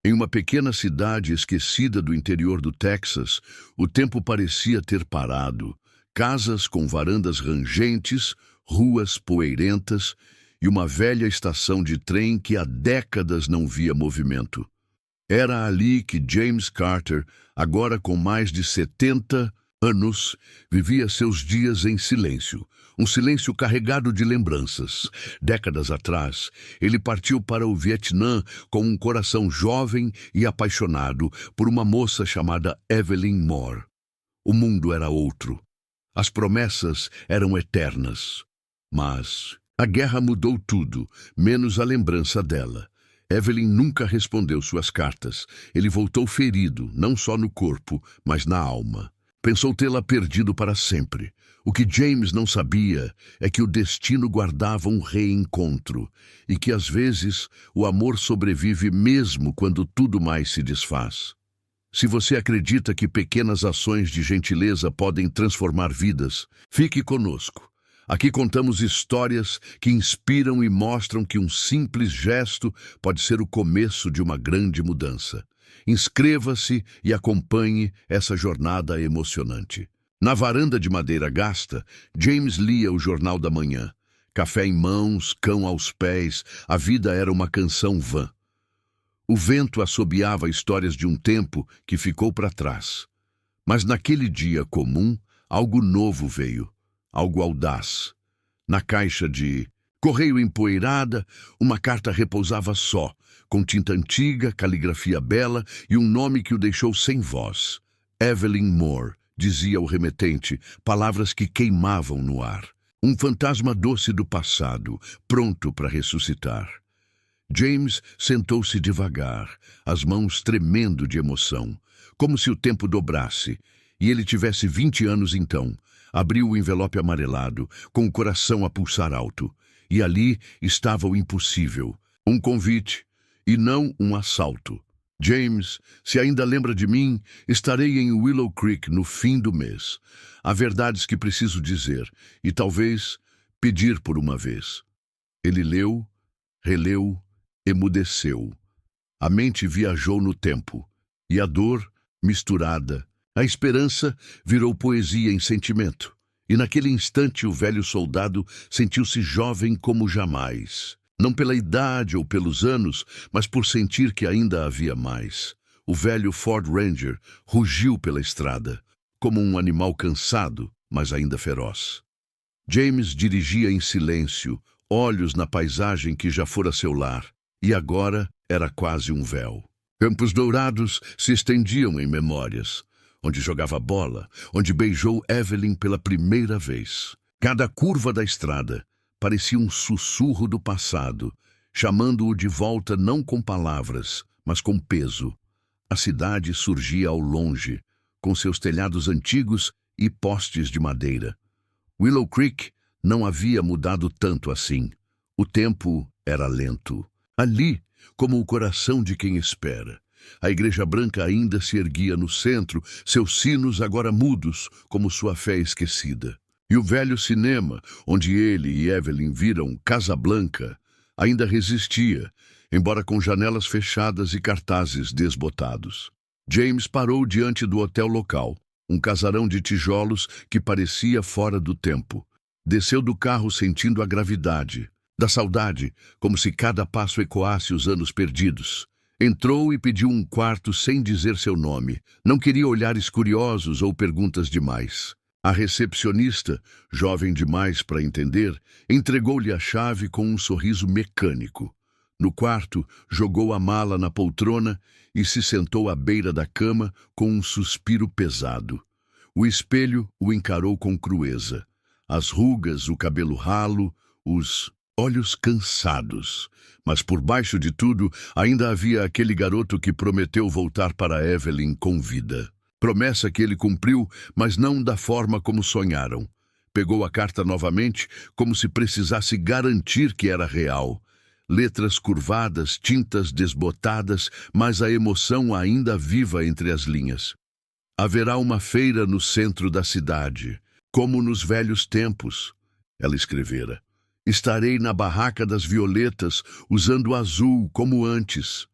Em uma pequena cidade esquecida do interior do Texas, o tempo parecia ter parado. Casas com varandas rangentes, ruas poeirentas e uma velha estação de trem que há décadas não via movimento. Era ali que James Carter, agora com mais de 70 anos, vivia seus dias em silêncio, um silêncio carregado de lembranças. Décadas atrás, ele partiu para o Vietnã com um coração jovem e apaixonado por uma moça chamada Evelyn Moore. O mundo era outro. As promessas eram eternas. Mas a guerra mudou tudo, menos a lembrança dela. Evelyn nunca respondeu suas cartas. Ele voltou ferido, não só no corpo, mas na alma. Pensou tê-la perdido para sempre. O que James não sabia é que o destino guardava um reencontro e que, às vezes, o amor sobrevive mesmo quando tudo mais se desfaz. Se você acredita que pequenas ações de gentileza podem transformar vidas, fique conosco. Aqui contamos histórias que inspiram e mostram que um simples gesto pode ser o começo de uma grande mudança. Inscreva-se e acompanhe essa jornada emocionante. Na varanda de madeira gasta, James lia o Jornal da Manhã. Café em mãos, cão aos pés, a vida era uma canção vã. O vento assobiava histórias de um tempo que ficou para trás. Mas naquele dia comum, algo novo veio, algo audaz. Na caixa de correio empoeirada, uma carta repousava só, com tinta antiga, caligrafia bela e um nome que o deixou sem voz. Evelyn Moore, dizia o remetente, palavras que queimavam no ar. Um fantasma doce do passado, pronto para ressuscitar. James sentou-se devagar, as mãos tremendo de emoção, como se o tempo dobrasse, e ele tivesse 20 anos então. Abriu o envelope amarelado, com o coração a pulsar alto, e ali estava o impossível, um convite e não um assalto. James, se ainda lembra de mim, estarei em Willow Creek no fim do mês. Há verdades que preciso dizer, e talvez pedir por uma vez. Ele leu, releu, emudeceu. A mente viajou no tempo, e a dor, misturada, a esperança virou poesia em sentimento. E naquele instante o velho soldado sentiu-se jovem como jamais. Não pela idade ou pelos anos, mas por sentir que ainda havia mais. O velho Ford Ranger rugiu pela estrada, como um animal cansado, mas ainda feroz. James dirigia em silêncio, olhos na paisagem que já fora seu lar, e agora era quase um véu. Campos dourados se estendiam em memórias, onde jogava bola, onde beijou Evelyn pela primeira vez. Cada curva da estrada parecia um sussurro do passado, chamando-o de volta não com palavras, mas com peso. A cidade surgia ao longe, com seus telhados antigos e postes de madeira. Willow Creek não havia mudado tanto assim. O tempo era lento. Ali, como o coração de quem espera. A Igreja Branca ainda se erguia no centro, seus sinos agora mudos, como sua fé esquecida. E o velho cinema, onde ele e Evelyn viram Casablanca, ainda resistia, embora com janelas fechadas e cartazes desbotados. James parou diante do hotel local, um casarão de tijolos que parecia fora do tempo. Desceu do carro sentindo a gravidade, da saudade, como se cada passo ecoasse os anos perdidos. Entrou e pediu um quarto sem dizer seu nome. Não queria olhares curiosos ou perguntas demais. A recepcionista, jovem demais para entender, entregou-lhe a chave com um sorriso mecânico. No quarto, jogou a mala na poltrona e se sentou à beira da cama com um suspiro pesado. O espelho o encarou com crueza. As rugas, o cabelo ralo, os olhos cansados. Mas por baixo de tudo, ainda havia aquele garoto que prometeu voltar para Evelyn com vida. Promessa que ele cumpriu, mas não da forma como sonharam. Pegou a carta novamente, como se precisasse garantir que era real. Letras curvadas, tintas desbotadas, mas a emoção ainda viva entre as linhas. Haverá uma feira no centro da cidade, como nos velhos tempos, ela escrevera. Estarei na barraca das violetas, usando azul como antes.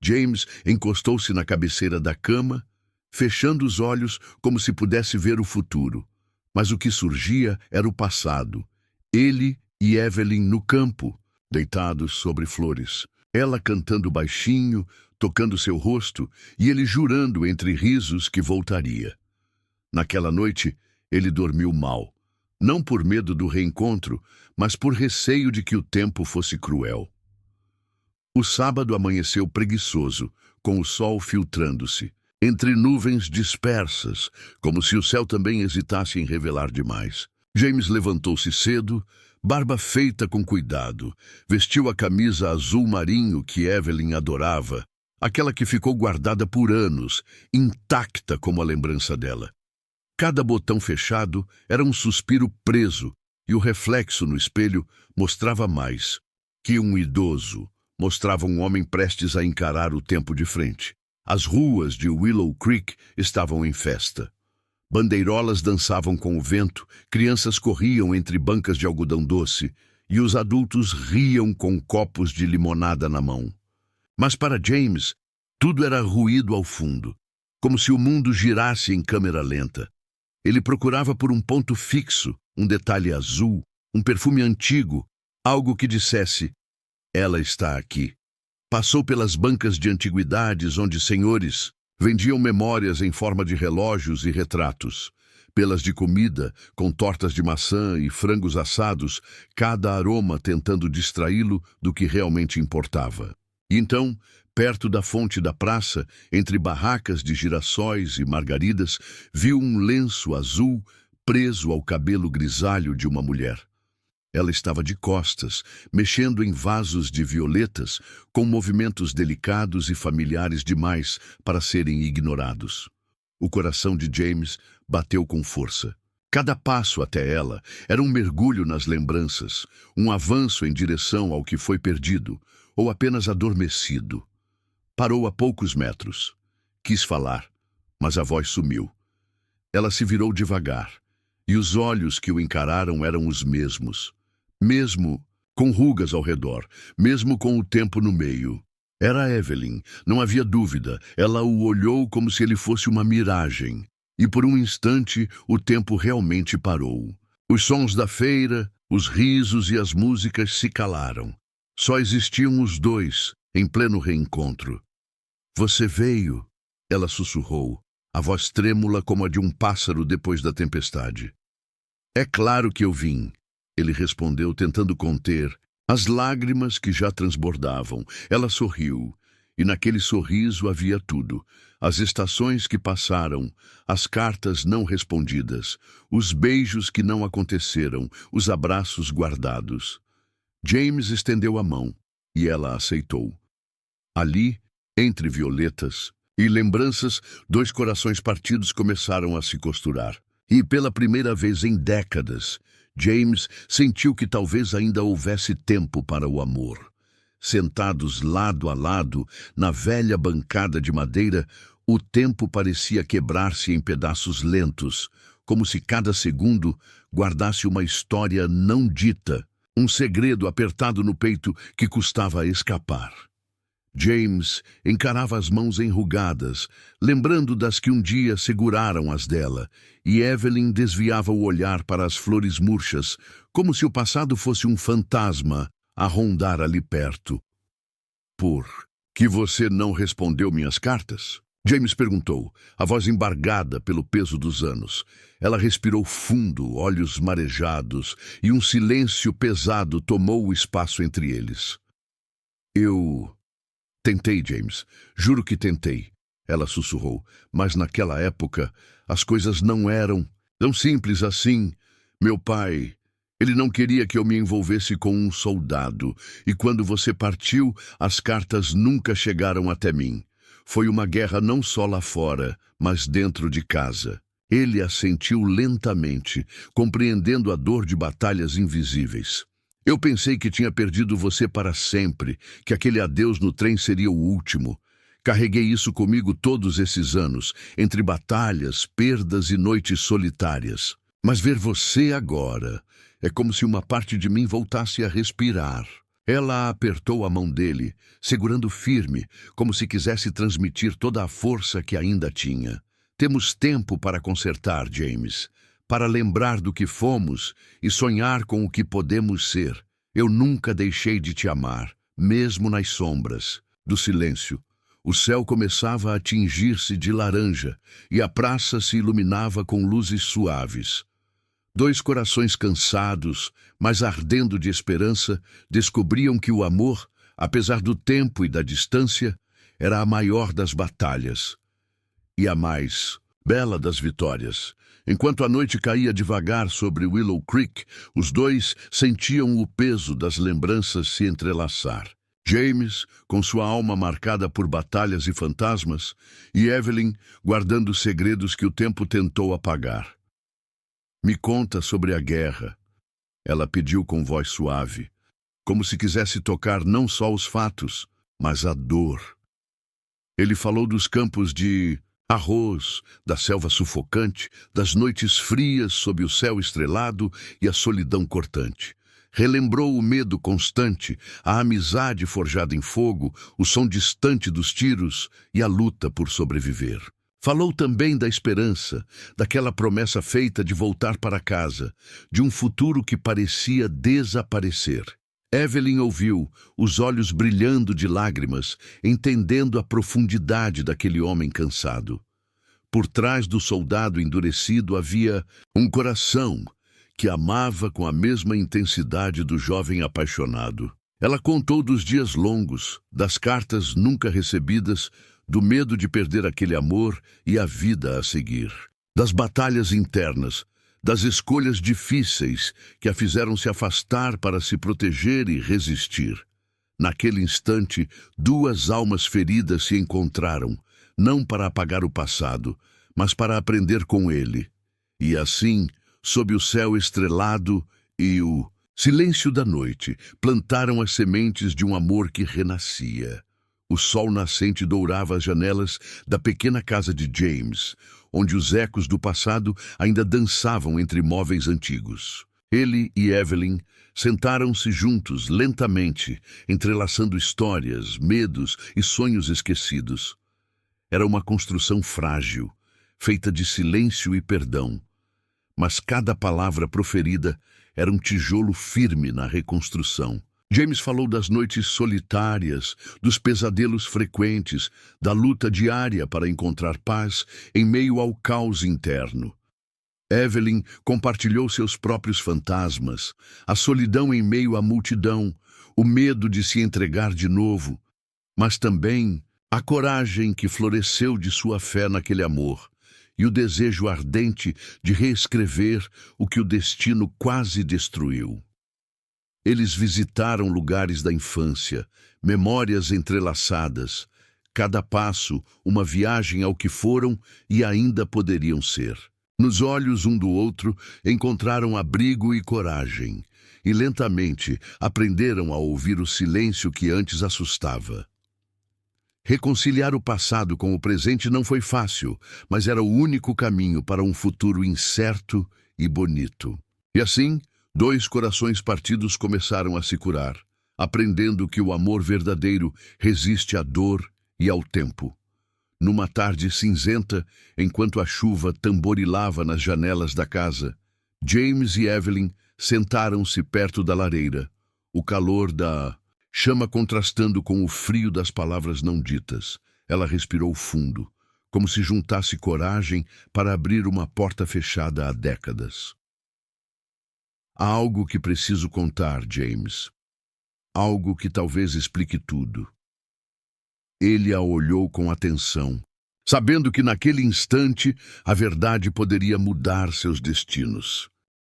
James encostou-se na cabeceira da cama, fechando os olhos como se pudesse ver o futuro. Mas o que surgia era o passado. Ele e Evelyn no campo, deitados sobre flores. Ela cantando baixinho, tocando seu rosto, e ele jurando entre risos que voltaria. Naquela noite, ele dormiu mal. Não por medo do reencontro, mas por receio de que o tempo fosse cruel. O sábado amanheceu preguiçoso, com o sol filtrando-se, entre nuvens dispersas, como se o céu também hesitasse em revelar demais. James levantou-se cedo, barba feita com cuidado, vestiu a camisa azul marinho que Evelyn adorava, aquela que ficou guardada por anos, intacta como a lembrança dela. Cada botão fechado era um suspiro preso, e o reflexo no espelho mostrava mais que um idoso, mostrava um homem prestes a encarar o tempo de frente. As ruas de Willow Creek estavam em festa. Bandeirolas dançavam com o vento, crianças corriam entre bancas de algodão doce e os adultos riam com copos de limonada na mão. Mas para James, tudo era ruído ao fundo, como se o mundo girasse em câmera lenta. Ele procurava por um ponto fixo, um detalhe azul, um perfume antigo, algo que dissesse: ela está aqui. Passou pelas bancas de antiguidades onde senhores vendiam memórias em forma de relógios e retratos. Pelas de comida, com tortas de maçã e frangos assados, cada aroma tentando distraí-lo do que realmente importava. E então, perto da fonte da praça, entre barracas de girassóis e margaridas, viu um lenço azul preso ao cabelo grisalho de uma mulher. Ela estava de costas, mexendo em vasos de violetas, com movimentos delicados e familiares demais para serem ignorados. O coração de James bateu com força. Cada passo até ela era um mergulho nas lembranças, um avanço em direção ao que foi perdido, ou apenas adormecido. Parou a poucos metros. Quis falar, mas a voz sumiu. Ela se virou devagar, e os olhos que o encararam eram os mesmos. Mesmo com rugas ao redor, mesmo com o tempo no meio. Era Evelyn, não havia dúvida. Ela o olhou como se ele fosse uma miragem. E por um instante o tempo realmente parou. Os sons da feira, os risos e as músicas se calaram. Só existiam os dois, em pleno reencontro. Você veio, ela sussurrou, a voz trêmula como a de um pássaro depois da tempestade. É claro que eu vim. Ele respondeu, tentando conter as lágrimas que já transbordavam. Ela sorriu, e naquele sorriso havia tudo. As estações que passaram, as cartas não respondidas, os beijos que não aconteceram, os abraços guardados. James estendeu a mão, e ela aceitou. Ali, entre violetas e lembranças, dois corações partidos começaram a se costurar. E pela primeira vez em décadas, James sentiu que talvez ainda houvesse tempo para o amor. Sentados lado a lado, na velha bancada de madeira, o tempo parecia quebrar-se em pedaços lentos, como se cada segundo guardasse uma história não dita, um segredo apertado no peito que custava escapar. James encarava as mãos enrugadas, lembrando das que um dia seguraram as dela, e Evelyn desviava o olhar para as flores murchas, como se o passado fosse um fantasma a rondar ali perto. Por que você não respondeu minhas cartas? James perguntou, a voz embargada pelo peso dos anos. Ela respirou fundo, olhos marejados, e um silêncio pesado tomou o espaço entre eles. Eu tentei, James. Juro que tentei. Ela sussurrou. Mas naquela época, as coisas não eram tão simples assim. Meu pai, ele não queria que eu me envolvesse com um soldado. E quando você partiu, as cartas nunca chegaram até mim. Foi uma guerra não só lá fora, mas dentro de casa. Ele a sentiu lentamente, compreendendo a dor de batalhas invisíveis. Eu pensei que tinha perdido você para sempre, que aquele adeus no trem seria o último. Carreguei isso comigo todos esses anos, entre batalhas, perdas e noites solitárias. Mas ver você agora é como se uma parte de mim voltasse a respirar. Ela apertou a mão dele, segurando firme, como se quisesse transmitir toda a força que ainda tinha. Temos tempo para consertar, James, para lembrar do que fomos e sonhar com o que podemos ser. Eu nunca deixei de te amar, mesmo nas sombras. Do silêncio, o céu começava a tingir-se de laranja e a praça se iluminava com luzes suaves. Dois corações cansados, mas ardendo de esperança, descobriam que o amor, apesar do tempo e da distância, era a maior das batalhas e a mais bela das vitórias. Enquanto a noite caía devagar sobre Willow Creek, os dois sentiam o peso das lembranças se entrelaçar. James, com sua alma marcada por batalhas e fantasmas, e Evelyn, guardando segredos que o tempo tentou apagar. Me conta sobre a guerra, ela pediu com voz suave, como se quisesse tocar não só os fatos, mas a dor. Ele falou dos campos de arroz, da selva sufocante, das noites frias sob o céu estrelado e a solidão cortante. Relembrou o medo constante, a amizade forjada em fogo, o som distante dos tiros e a luta por sobreviver. Falou também da esperança, daquela promessa feita de voltar para casa, de um futuro que parecia desaparecer. Evelyn ouviu, os olhos brilhando de lágrimas, entendendo a profundidade daquele homem cansado. Por trás do soldado endurecido havia um coração que amava com a mesma intensidade do jovem apaixonado. Ela contou dos dias longos, das cartas nunca recebidas, do medo de perder aquele amor e a vida a seguir, das batalhas internas, das escolhas difíceis que a fizeram se afastar para se proteger e resistir. Naquele instante, duas almas feridas se encontraram, não para apagar o passado, mas para aprender com ele. E assim, sob o céu estrelado e o silêncio da noite, plantaram as sementes de um amor que renascia. O sol nascente dourava as janelas da pequena casa de James, onde os ecos do passado ainda dançavam entre móveis antigos. Ele e Evelyn sentaram-se juntos, lentamente, entrelaçando histórias, medos e sonhos esquecidos. Era uma construção frágil, feita de silêncio e perdão, mas cada palavra proferida era um tijolo firme na reconstrução. James falou das noites solitárias, dos pesadelos frequentes, da luta diária para encontrar paz em meio ao caos interno. Evelyn compartilhou seus próprios fantasmas, a solidão em meio à multidão, o medo de se entregar de novo, mas também a coragem que floresceu de sua fé naquele amor e o desejo ardente de reescrever o que o destino quase destruiu. Eles visitaram lugares da infância, memórias entrelaçadas, cada passo uma viagem ao que foram e ainda poderiam ser. Nos olhos um do outro encontraram abrigo e coragem, e lentamente aprenderam a ouvir o silêncio que antes assustava. Reconciliar o passado com o presente não foi fácil, mas era o único caminho para um futuro incerto e bonito. E assim, dois corações partidos começaram a se curar, aprendendo que o amor verdadeiro resiste à dor e ao tempo. Numa tarde cinzenta, enquanto a chuva tamborilava nas janelas da casa, James e Evelyn sentaram-se perto da lareira, o calor da chama contrastando com o frio das palavras não ditas. Ela respirou fundo, como se juntasse coragem para abrir uma porta fechada há décadas. Há algo que preciso contar, James. Algo que talvez explique tudo. Ele a olhou com atenção, sabendo que naquele instante a verdade poderia mudar seus destinos.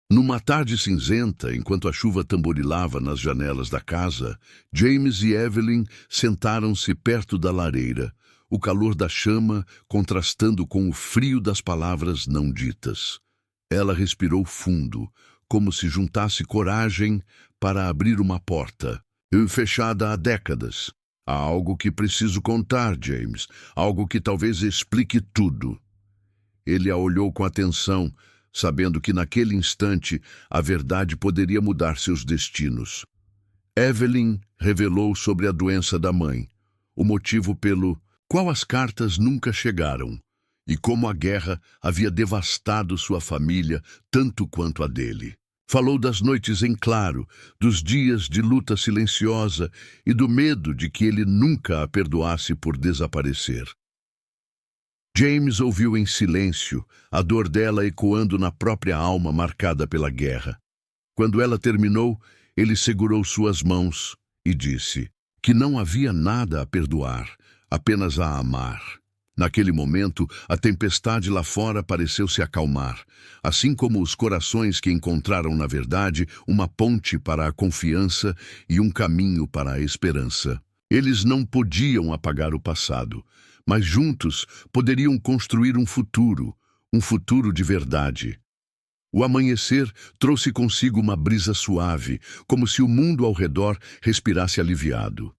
Numa tarde cinzenta, enquanto a chuva tamborilava nas janelas da casa, James e Evelyn sentaram-se perto da lareira, o calor da chama contrastando com o frio das palavras não ditas. Ela respirou fundo, como se juntasse coragem para abrir uma porta, fechada há décadas. Há algo que preciso contar, James, algo que talvez explique tudo. Ele a olhou com atenção, sabendo que naquele instante a verdade poderia mudar seus destinos. Evelyn revelou sobre a doença da mãe, o motivo pelo qual as cartas nunca chegaram, e como a guerra havia devastado sua família tanto quanto a dele. Falou das noites em claro, dos dias de luta silenciosa e do medo de que ele nunca a perdoasse por desaparecer. James ouviu em silêncio, a dor dela ecoando na própria alma marcada pela guerra. Quando ela terminou, ele segurou suas mãos e disse que não havia nada a perdoar, apenas a amar. Naquele momento, a tempestade lá fora pareceu se acalmar, assim como os corações que encontraram, na verdade, uma ponte para a confiança e um caminho para a esperança. Eles não podiam apagar o passado, mas juntos poderiam construir um futuro de verdade. O amanhecer trouxe consigo uma brisa suave, como se o mundo ao redor respirasse aliviado.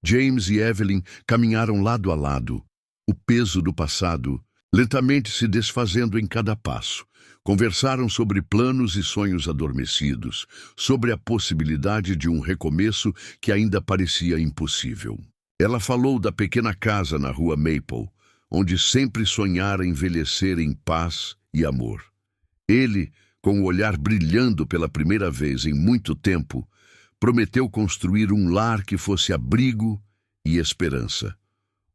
James e Evelyn caminharam lado a lado, o peso do passado lentamente se desfazendo em cada passo. Conversaram sobre planos e sonhos adormecidos, sobre a possibilidade de um recomeço que ainda parecia impossível. Ela falou da pequena casa na rua Maple, onde sempre sonhara envelhecer em paz e amor. Ele, com o olhar brilhando pela primeira vez em muito tempo, prometeu construir um lar que fosse abrigo e esperança.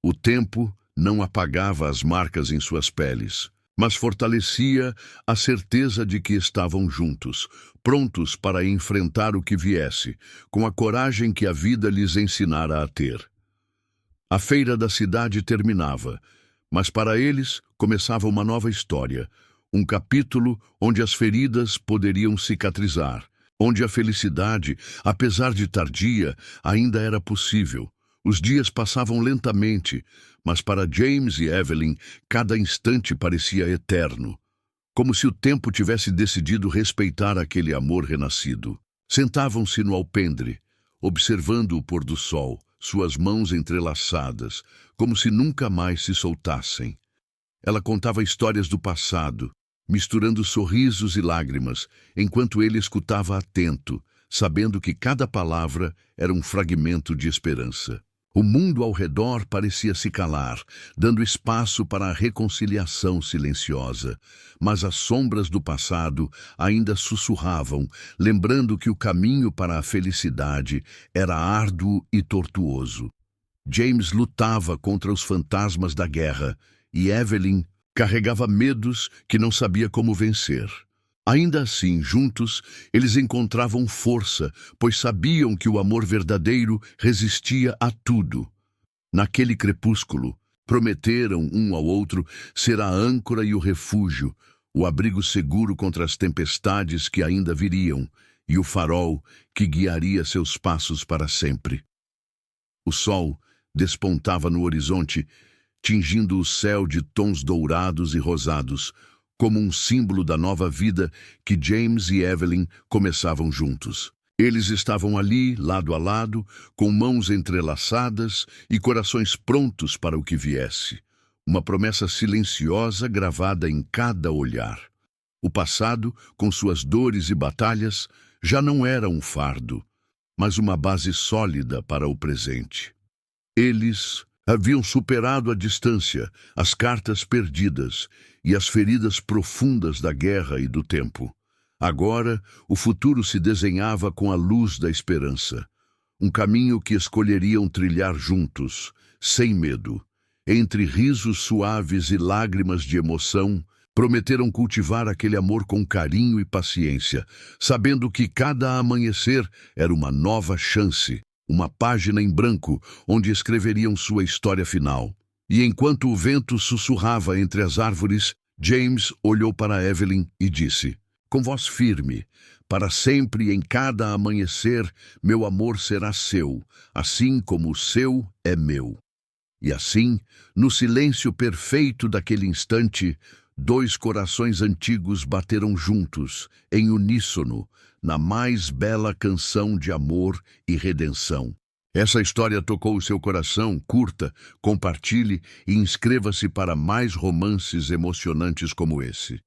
O tempo não apagava as marcas em suas peles, mas fortalecia a certeza de que estavam juntos, prontos para enfrentar o que viesse, com a coragem que a vida lhes ensinara a ter. A feira da cidade terminava, mas para eles começava uma nova história, um capítulo onde as feridas poderiam cicatrizar, onde a felicidade, apesar de tardia, ainda era possível. Os dias passavam lentamente, mas para James e Evelyn, cada instante parecia eterno, como se o tempo tivesse decidido respeitar aquele amor renascido. Sentavam-se no alpendre, observando o pôr do sol, suas mãos entrelaçadas, como se nunca mais se soltassem. Ela contava histórias do passado, misturando sorrisos e lágrimas, enquanto ele escutava atento, sabendo que cada palavra era um fragmento de esperança. O mundo ao redor parecia se calar, dando espaço para a reconciliação silenciosa, mas as sombras do passado ainda sussurravam, lembrando que o caminho para a felicidade era árduo e tortuoso. James lutava contra os fantasmas da guerra e Evelyn carregava medos que não sabia como vencer. Ainda assim, juntos, eles encontravam força, pois sabiam que o amor verdadeiro resistia a tudo. Naquele crepúsculo, prometeram um ao outro ser a âncora e o refúgio, o abrigo seguro contra as tempestades que ainda viriam, e o farol que guiaria seus passos para sempre. O sol despontava no horizonte, tingindo o céu de tons dourados e rosados, como um símbolo da nova vida que James e Evelyn começavam juntos. Eles estavam ali, lado a lado, com mãos entrelaçadas e corações prontos para o que viesse. Uma promessa silenciosa gravada em cada olhar. O passado, com suas dores e batalhas, já não era um fardo, mas uma base sólida para o presente. Eles haviam superado a distância, as cartas perdidas e as feridas profundas da guerra e do tempo. Agora, o futuro se desenhava com a luz da esperança. Um caminho que escolheriam trilhar juntos, sem medo. Entre risos suaves e lágrimas de emoção, prometeram cultivar aquele amor com carinho e paciência, sabendo que cada amanhecer era uma nova chance, uma página em branco onde escreveriam sua história final. E enquanto o vento sussurrava entre as árvores, James olhou para Evelyn e disse, com voz firme, para sempre em cada amanhecer, meu amor será seu, assim como o seu é meu. E assim, no silêncio perfeito daquele instante, dois corações antigos bateram juntos, em uníssono, na mais bela canção de amor e redenção. Essa história tocou o seu coração? Curta, compartilhe e inscreva-se para mais romances emocionantes como esse.